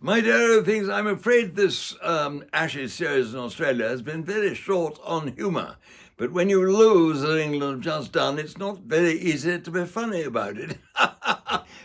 My dear things, I'm afraid this Ashes series in Australia has been very short on humour. But when you lose, as England have just done, it's not very easy to be funny about it.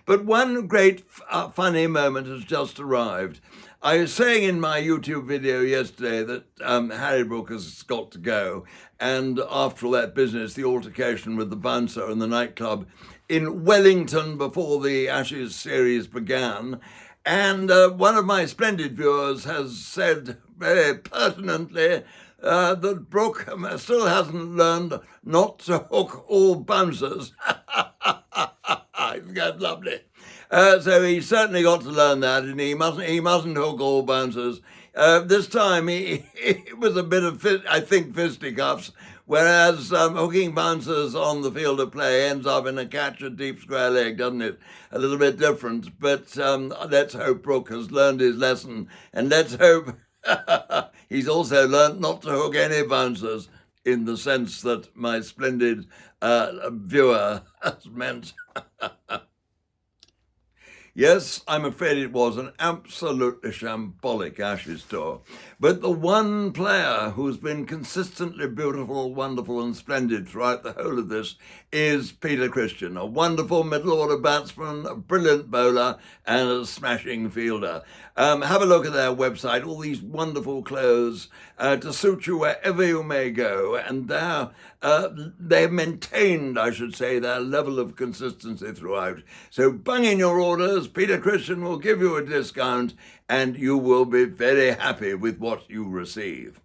But one great funny moment has just arrived. I was saying in my YouTube video yesterday that Harry Brook has got to go. And after all that business, the altercation with the bouncer in the nightclub in Wellington before the Ashes series began. And one of my splendid viewers has said very pertinently that Brooke still hasn't learned not to hook all bouncers. Isn't that lovely? So he's certainly got to learn that, and he mustn't hook all bouncers. This time it was a bit of fisticuffs, whereas hooking bouncers on the field of play ends up in a catch at deep square leg, doesn't it? A little bit different, but let's hope Brooke has learned his lesson, and let's hope he's also learnt not to hook any bouncers, in the sense that my splendid viewer has meant. Yes, I'm afraid it was an absolutely shambolic Ashes tour. But the one player who's been consistently beautiful, wonderful and splendid throughout the whole of this is Peter Christian, a wonderful middle-order batsman, a brilliant bowler and a smashing fielder. Have a look at their website, all these wonderful clothes to suit you wherever you may go. And they've maintained, I should say, their level of consistency throughout. So bung in your orders. Peter Christian will give you a discount and you will be very happy with what you receive.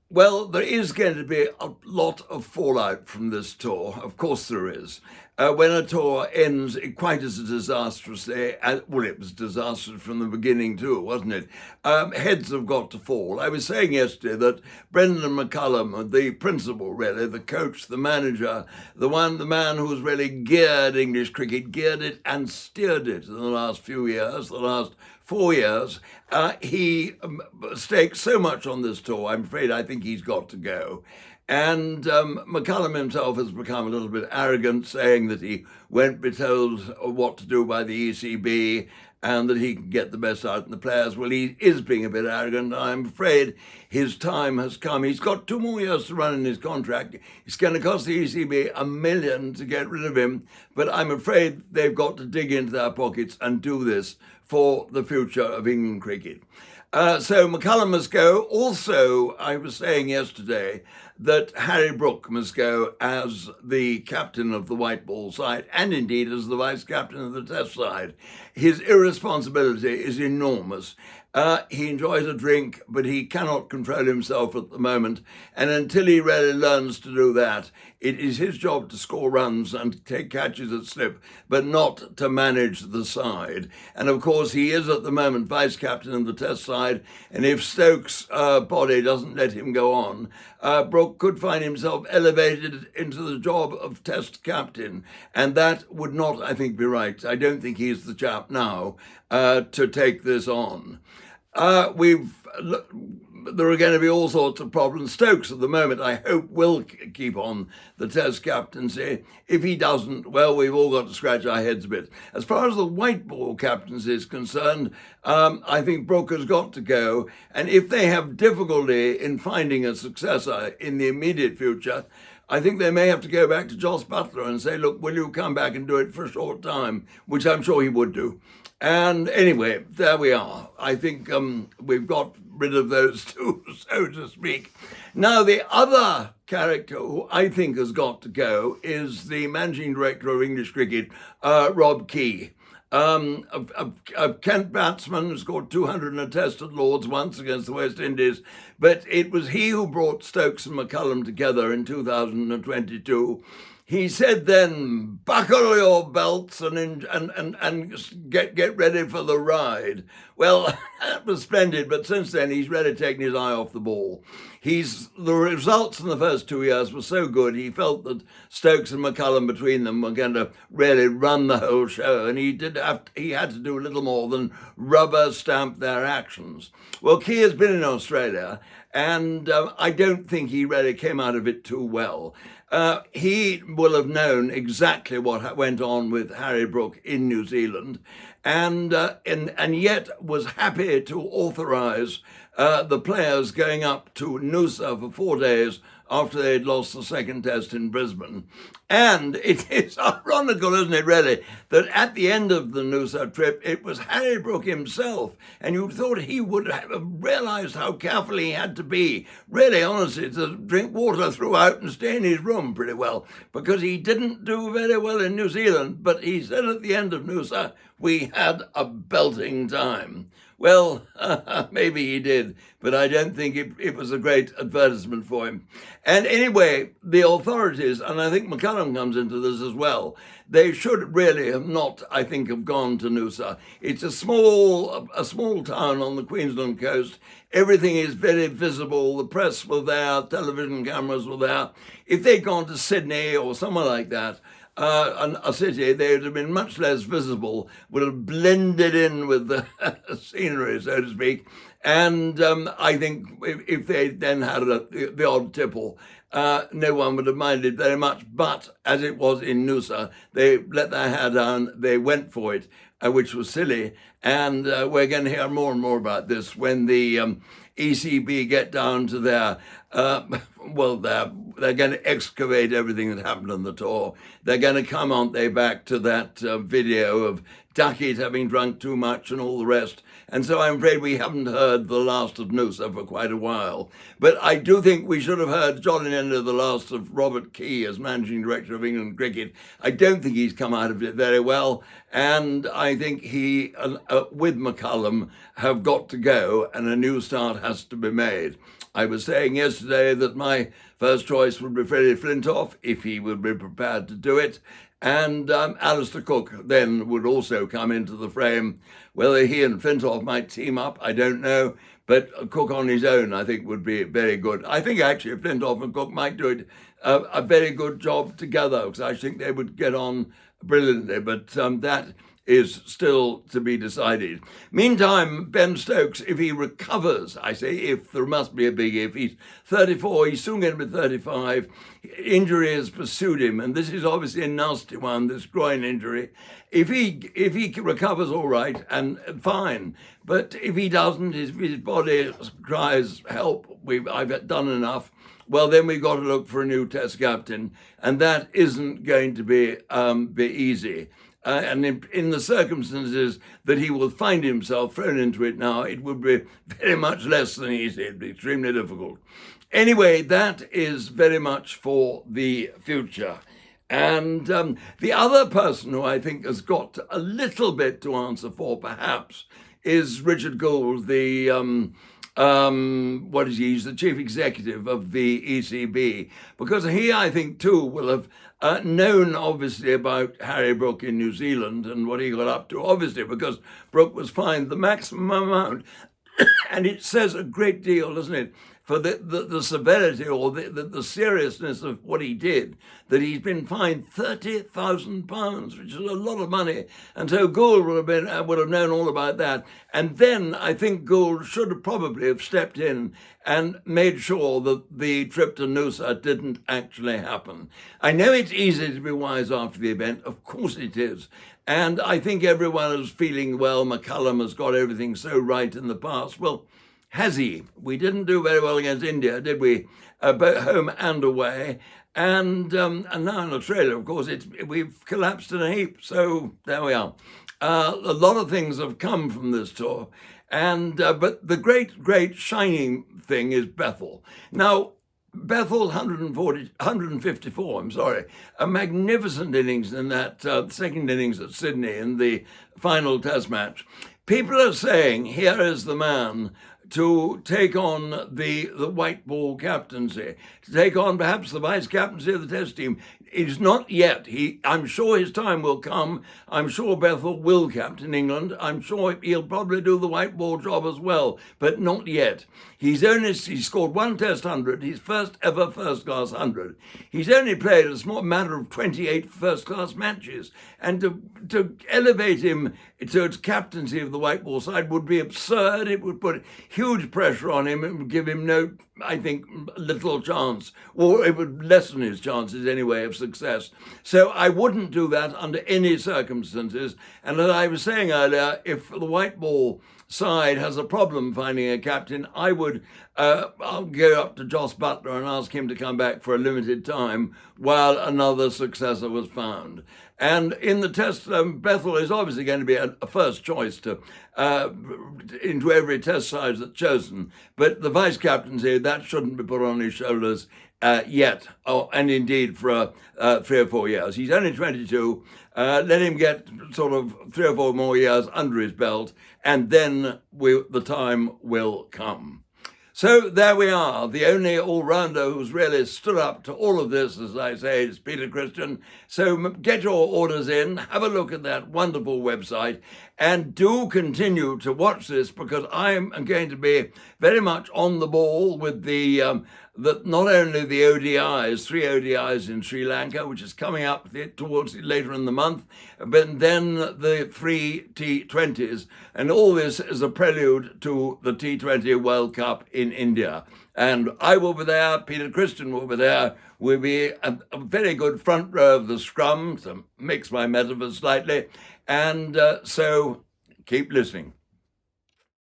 Well, there is going to be a lot of fallout from this tour. Of course there is. When a tour ends quite as disastrously, well, it was disastrous from the beginning too, wasn't it? Heads have got to fall. I was saying yesterday that Brendan McCullum, the principal really, the coach, the manager, the man who's really geared English cricket, geared it and steered it in the last few years, the last 4 years, he staked so much on this tour, I think he's got to go. And McCullum himself has become a little bit arrogant, saying that he won't be told what to do by the ECB and that he can get the best out of the players. Well, he is being a bit arrogant. I'm afraid his time has come. He's got 2 more years to run in his contract. It's going to cost the ECB $1 million to get rid of him, but I'm afraid they've got to dig into their pockets and do this for the future of England cricket. So McCullum must go. Also, I was saying yesterday that Harry Brook must go as the captain of the white ball side and indeed as the vice captain of the test side. His irresponsibility is enormous. He enjoys a drink, but he cannot control himself at the moment. And until he really learns to do that, it is his job to score runs and to take catches at slip, but not to manage the side. And of course, he is at the moment vice captain of the test side. And if Stokes' body doesn't let him go on, Brook could find himself elevated into the job of test captain. And that would not, I think, be right. I don't think he's the chap now to take this on. There are going to be all sorts of problems. Stokes at the moment, I hope, will keep on the test captaincy. If he doesn't, well, we've all got to scratch our heads a bit. As far as the white ball captaincy is concerned, I think Brook has got to go. And if they have difficulty in finding a successor in the immediate future, I think they may have to go back to Jos Buttler and say, look, will you come back and do it for a short time, which I'm sure he would do. And anyway, there we are. I think we've got rid of those two, so to speak. Now, the other character who I think has got to go is the managing director of English cricket, Rob Key. A Kent batsman who scored 200 in a test at Lords once against the West Indies, but it was he who brought Stokes and McCullum together in 2022. He said then, buckle your belts and get ready for the ride. Well, that was splendid, but since then he's really taken his eye off the ball. The results in the first 2 years were so good, he felt that Stokes and McCullum between them were going to really run the whole show, and he had to do a little more than rubber stamp their actions. Well, Key has been in Australia, And I don't think he really came out of it too well. He will have known exactly what went on with Harry Brook in New Zealand, and yet was happy to authorise the players going up to Noosa for 4 days after they'd lost the second test in Brisbane. And it is ironical, isn't it, really, that at the end of the Noosa trip, it was Harry Brook himself, and you thought he would have realised how careful he had to be, really, honestly, to drink water throughout and stay in his room pretty well, because he didn't do very well in New Zealand, but he said at the end of Noosa, we had a belting time. Well, maybe he did, but I don't think it was a great advertisement for him. And anyway, the authorities, and I think McCullum comes into this as well, they should really have not, I think, have gone to Noosa. It's a small town on the Queensland coast. Everything is very visible. The press were there, television cameras were there. If they'd gone to Sydney or somewhere like that, a city, they would have been much less visible, would have blended in with the scenery, so to speak. And I think if they then had the odd tipple, no one would have minded very much. But as it was in Noosa, they let their hair down, they went for it, which was silly. And we're going to hear more and more about this when the ECB get down to their, they're going to excavate everything that happened on the tour. They're going to come, aren't they, back to that video of Duckett having drunk too much and all the rest. And so I'm afraid we haven't heard the last of Noosa for quite a while. But I do think we should have heard jolly end of the last of Robert Key as managing director of England cricket. I don't think he's come out of it very well. And I think he, with McCullum, have got to go and a new start has to be made. I was saying yesterday that my first choice would be Freddie Flintoff, if he would be prepared to do it. And Alistair Cook then would also come into the frame. Whether he and Flintoff might team up, I don't know. But Cook on his own, I think, would be very good. I think actually Flintoff and Cook might do it a very good job together, because I think they would get on brilliantly. But that is still to be decided. Meantime, Ben Stokes, if he recovers, I say if, there must be a big if, he's 34, he's soon going to be 35, injury has pursued him, and this is obviously a nasty one, this groin injury. If he recovers all right, and fine, but if he doesn't, his body cries, help, I've done enough, well, then we've got to look for a new test captain, and that isn't going to be easy. And in the circumstances that he will find himself thrown into it now, it would be very much less than easy. It'd be extremely difficult. Anyway, that is very much for the future. And the other person who I think has got a little bit to answer for, perhaps, is Richard Gould, the he's the chief executive of the ECB, because he, I think, too, will have known, obviously, about Harry Brook in New Zealand and what he got up to, obviously, because Brook was fined the maximum amount. And it says a great deal, doesn't it, for the severity or the seriousness of what he did, that he's been fined £30,000, which is a lot of money. And so Gould would have known all about that. And then I think Gould should have probably have stepped in and made sure that the trip to Noosa didn't actually happen. I know it's easy to be wise after the event. Of course it is. And I think everyone is feeling, well, McCullum has got everything so right in the past. Well, has he? We didn't do very well against India, did we? Both home and away. And now in Australia, of course, we've collapsed in a heap. So there we are. A lot of things have come from this tour. And but the great shining thing is Bethel. Now, Bethel 154, a magnificent innings in that second innings at Sydney in the final test match. People are saying, here is the man to take on the white ball captaincy, to take on perhaps the vice captaincy of the test team. He's not yet. I'm sure his time will come. I'm sure Bethel will captain England. I'm sure he'll probably do the white ball job as well, but not yet. He scored one Test 100, his first ever first-class 100. He's only played a small matter of 28 first-class matches, and to elevate him to captaincy of the white ball side would be absurd. It would put huge pressure on him. It would give him I think, little chance, or it would lessen his chances anyway of success. So I wouldn't do that under any circumstances. And as I was saying earlier, if the white ball side has a problem finding a captain, I'll go up to Jos Buttler and ask him to come back for a limited time while another successor was found. And in the Test, Bethel is obviously going to be a first choice into every Test side that's chosen. But the vice captaincy, that shouldn't be put on his shoulders yet, and indeed for 3 or 4 years. He's only 22. Let him get sort of 3 or 4 more years under his belt, and then the time will come. So there we are. The only all-rounder who's really stood up to all of this, as I say, is Peter Christian. So get your orders in, have a look at that wonderful website, and do continue to watch this, because I am going to be very much on the ball with not only the ODIs, 3 ODIs in Sri Lanka, which is coming up towards later in the month, but then the 3 T20s. And all this is a prelude to the T20 World Cup in India. And I will be there, Peter Christian will be there. We'll be a very good front row of the scrum, to mix my metaphors slightly. And so keep listening.